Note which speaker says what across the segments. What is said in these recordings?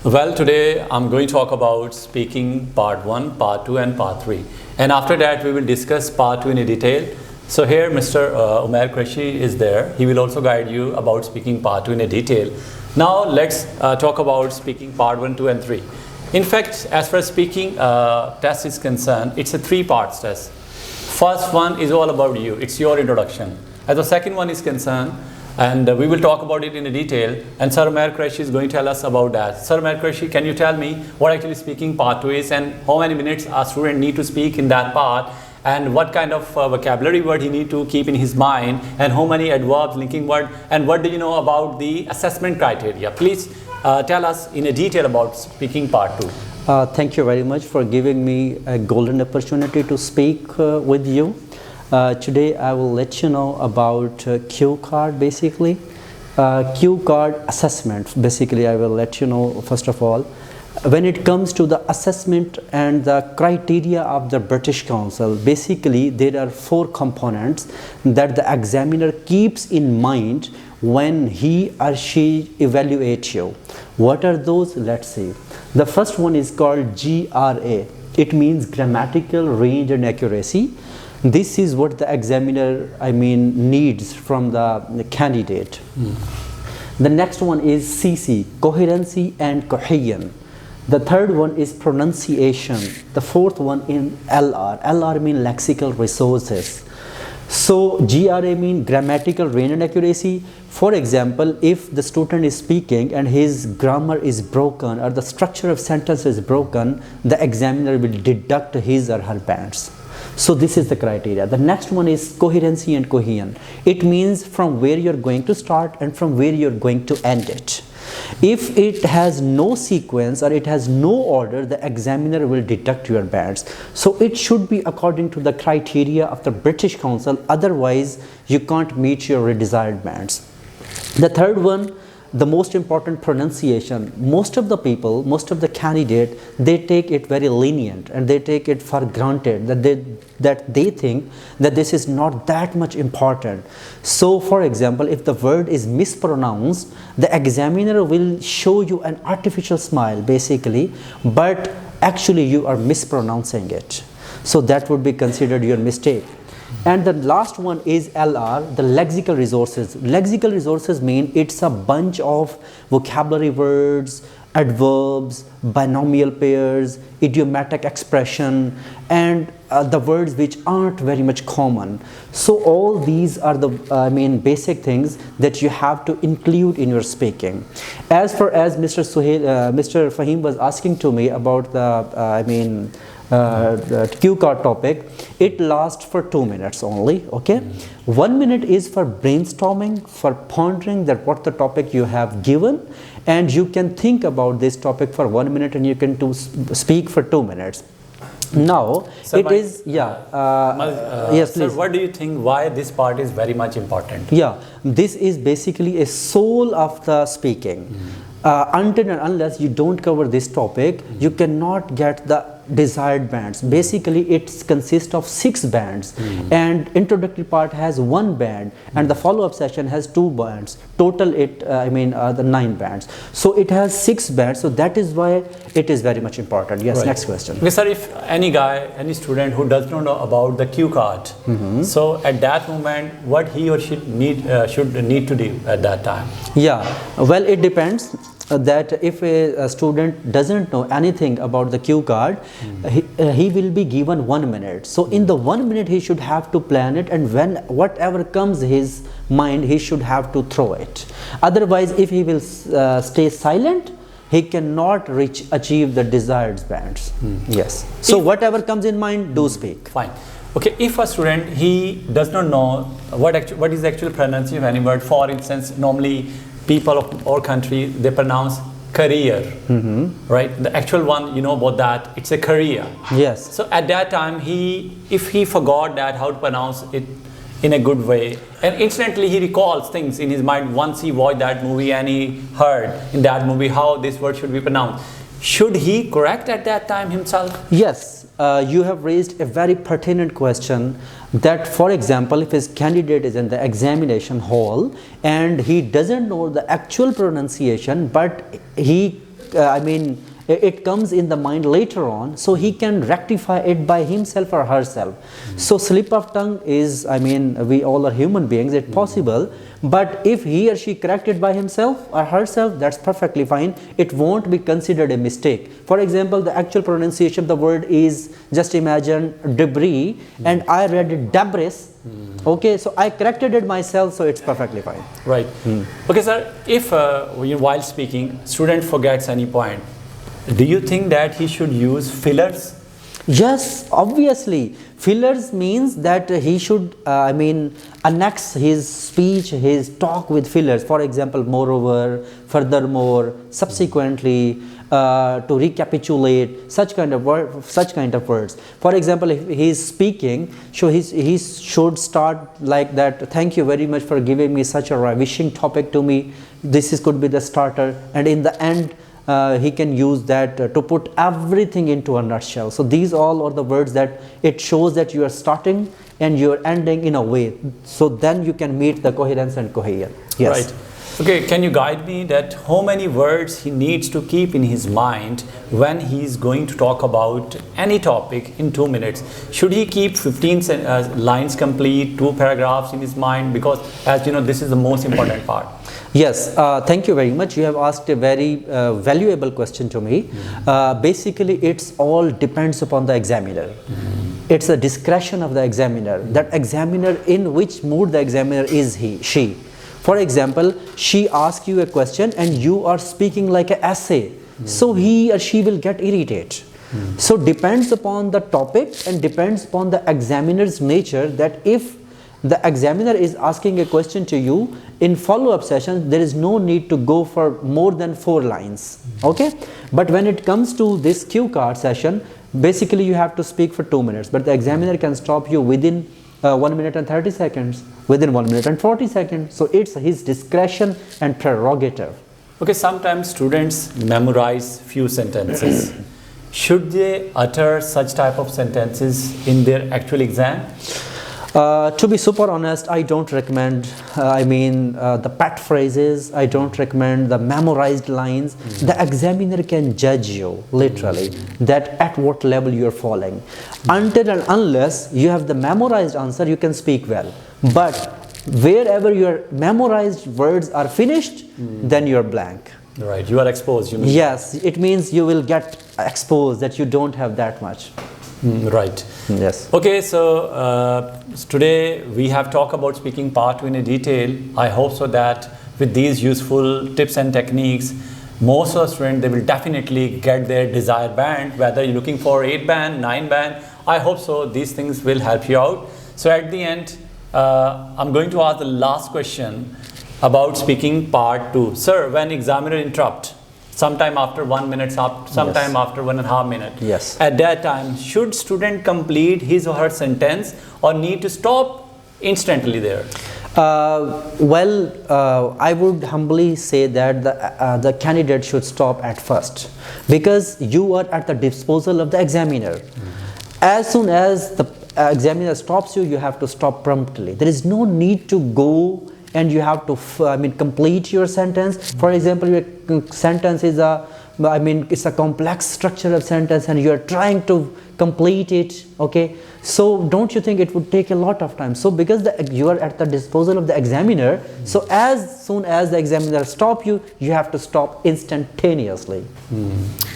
Speaker 1: Well, today I'm going to talk about speaking part 1, part 2 and part 3. And after that we will discuss part 2 in detail. So here Mr. Umair Qureshi is there. He will also guide you about speaking part 2 in detail. Now let's talk about speaking part 1, 2 and 3. In fact, as far as speaking test is concerned, it's a 3-part test. First one is all about you. It's your introduction. As the second one is concerned, and we will talk about it in detail, and Sir Umair Qureshi is going to tell us about that. Sir Umair Qureshi, can you tell me what actually speaking part 2 is and how many minutes a student need to speak in that part, and what kind of vocabulary word he need to keep in his mind, and how many adverbs, linking word, and what do you know about the assessment criteria? Please tell us in detail about speaking part 2.
Speaker 2: Thank you very much for giving me a golden opportunity to speak with you. Today I will let you know about Q card basically. Q card assessment, basically I will let you know first of all. When it comes to the assessment and the criteria of the British Council, basically there are 4 components that the examiner keeps in mind when he or she evaluates you. What are those? Let's see. The first one is called GRA. It means grammatical range and accuracy. This is what the examiner needs from the candidate. The next one is CC, coherency and cohesion. The third one is pronunciation. The fourth one is LR. LR means lexical resources. So GRA means grammatical range and accuracy. For example, if the student is speaking and his grammar is broken or the structure of sentence is broken, the examiner will deduct his or her bands. So this is the criteria. The next one is coherency and cohesion. It means from where you're going to start and from where you're going to end it. If it has no sequence or it has no order, the examiner will deduct your bands. So it should be according to the criteria of the British Council, otherwise you can't meet your desired bands. The third one, the most important, pronunciation. Most of the people, most of the candidate, they take it very lenient and they take it for granted that they think that this is not that much important. So for example, if the word is mispronounced, the examiner will show you an artificial smile basically, but actually you are mispronouncing it. So that would be considered your mistake. And the last one is LR, the lexical resources. Lexical resources mean it's a bunch of vocabulary words, adverbs, binomial pairs, idiomatic expression, and the words which aren't very much common. So all these are the basic things that you have to include in your speaking. As far as Mr. Fahim was asking to me about the Q card topic, it lasts for 2 minutes only. Okay, 1 minute is for brainstorming, for pondering that what the topic you have given, and you can think about this topic for 1 minute and you can speak for 2 minutes. Now sir, yes, please.
Speaker 1: Sir, what do you think why this part is very much important?
Speaker 2: Yeah, this is basically a soul of the speaking. Until and unless you don't cover this topic, you cannot get the desired bands. Basically it consists of 6 bands, and introductory part has 1 band, and the follow-up session has 2 bands. Total it the 9 bands. So it has 6 bands, so that is why it is very much important. Yes, right. Next question.
Speaker 1: Okay, sir, if any student who does not know about the Q card, so at that moment what he or she should need to do at that time?
Speaker 2: Yeah, well, it depends. That if a student doesn't know anything about the Q card, he will be given 1 minute. So in the 1 minute he should have to plan it, and when whatever comes his mind, he should have to throw it. Otherwise, if he will stay silent, he cannot achieve the desired bands. Yes. So whatever comes in mind, do speak.
Speaker 1: Fine. Okay, if a student, he does not know what is the actual pronunciation of any word. For instance, normally people of our country, they pronounce career, right? The actual one, you know about that, it's a career.
Speaker 2: Yes.
Speaker 1: So at that time, if he forgot that how to pronounce it in a good way, and instantly he recalls things in his mind once he watched that movie and he heard in that movie how this word should be pronounced. Should he correct at that time himself?
Speaker 2: Yes. You have raised a very pertinent question, that for example, if his candidate is in the examination hall and he doesn't know the actual pronunciation, but he I mean, it comes in the mind later on, so he can rectify it by himself or herself. So slip of tongue is, I mean, we all are human beings, it's possible, but if he or she correct it by himself or herself, that's perfectly fine. It won't be considered a mistake. For example, the actual pronunciation of the word is, just imagine debris, and I read it debris. Okay, so I corrected it myself, so it's perfectly fine.
Speaker 1: Right. Okay, sir, if while speaking, student forgets any point, do you think that he should use fillers?
Speaker 2: Yes, obviously. Fillers means that he should, I mean, annex his speech, his talk with fillers. For example, moreover, furthermore, subsequently, to recapitulate, such kind of words. For example, if he is speaking, so he should start like that. Thank you very much for giving me such a ravishing topic to me. Could be the starter, and in the end, he can use that to put everything into a nutshell. So these all are the words that it shows that you are starting and you are ending in a way. So then you can meet the coherence and cohesion. Yes.
Speaker 1: Right. Okay, can you guide me that how many words he needs to keep in his mind when he is going to talk about any topic in 2 minutes? Should he keep 15 lines complete, 2 paragraphs in his mind? Because as you know, this is the most important part.
Speaker 2: Yes, thank you very much. You have asked a very valuable question to me. Basically, it's all depends upon the examiner. It's a discretion of the examiner. That examiner, in which mood the examiner is she. For example, she asks you a question and you are speaking like an essay. So he or she will get irritated. So depends upon the topic and depends upon the examiner's nature, that if the examiner is asking a question to you in follow-up session, there is no need to go for more than 4 lines. Okay, but when it comes to this cue card session, basically you have to speak for 2 minutes, but the examiner can stop you within 1 minute and 30 seconds, within 1 minute and 40 seconds. So it's his discretion and prerogative.
Speaker 1: Okay, sometimes students memorize few sentences. Should they utter such type of sentences in their actual exam?
Speaker 2: To be super honest, I don't recommend, the pat phrases. I don't recommend the memorized lines. The examiner can judge you, literally, that at what level you're falling. Until and unless you have the memorized answer, you can speak well. But wherever your memorized words are finished, then you're blank.
Speaker 1: Right, you are exposed, you mean?
Speaker 2: Yes, it means you will get exposed, that you don't have that much.
Speaker 1: Right.
Speaker 2: Yes.
Speaker 1: Okay, so today we have talked about speaking part 2 in a detail. I hope so that with these useful tips and techniques, most of the students, they will definitely get their desired band, whether you're looking for 8 band, 9 band. I hope so these things will help you out. So at the end, I'm going to ask the last question about speaking part 2. Sir, when examiner interrupt, sometime after 1 minute, sometime after 1.5 minutes.
Speaker 2: Yes.
Speaker 1: At that time, should student complete his or her sentence or need to stop instantly there?
Speaker 2: I would humbly say that the candidate should stop at first, because you are at the disposal of the examiner. As soon as the examiner stops you, you have to stop promptly. There is no need to go and you have to complete your sentence. For example, your sentence is it's a complex structure of sentence and you are trying to complete it. Okay, so don't you think it would take a lot of time? So because you are at the disposal of the examiner, so as soon as the examiner stops you, you have to stop instantaneously.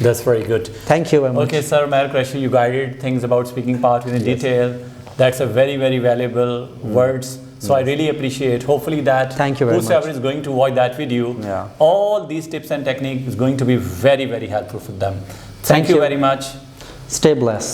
Speaker 1: That's very good.
Speaker 2: Thank you very much.
Speaker 1: Okay, sir, Umair Qureshi, you guided things about speaking part in detail. That's a very, very valuable words. So I really appreciate, hopefully that whosoever is going to watch that video, all these tips and techniques is going to be very, very helpful for them. Thank you very much.
Speaker 2: Stay blessed.